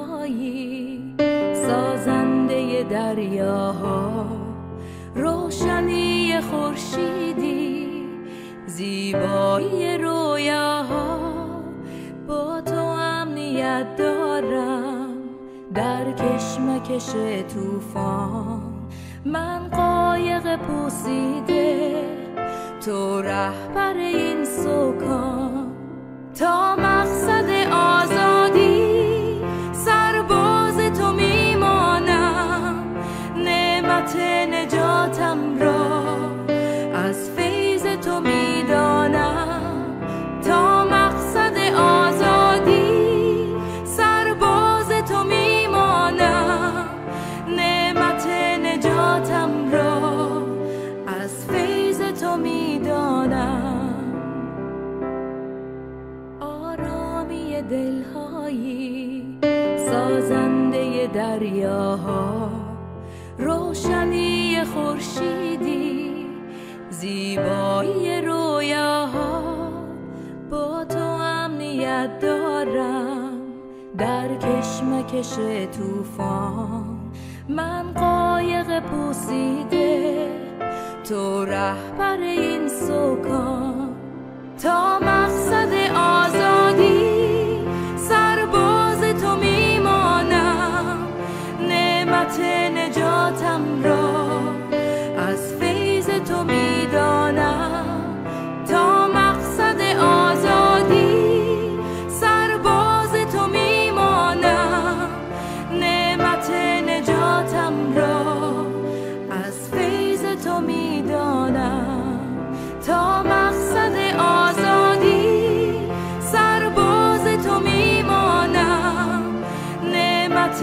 دلهایی، سازنده دریاها، روشنی خورشیدی، زیبایی رویاها. با تو امنیت دارم در کشمکش طوفان. من قایق پوسیده، تو رهبر این سکان. تا مقصد آزادی سرباز تو میمانم. نعمت نجاتم را از فیض تو میدانم. تا مقصد آزادی سرباز تو میمانم. نعمت نجاتم را از فیض تو میدانم. آرامی دلهایی، سازنده دریاها، روشنی خورشیدی، زیبایی رویاها. با تو امنیت دارم در کشمکش طوفان. من قایق پوسیده، تو رهبر این سکان. تا مقصد آزادی سرباز تو میمانم. نعمت نجاتم را از فیض تو میدانم. تا مقصد آزادی سرباز تو میمانم. نعمت نجاتم را از فیض تو میدانم. تا مقصد آزادی سرباز تو میمانم. نعمت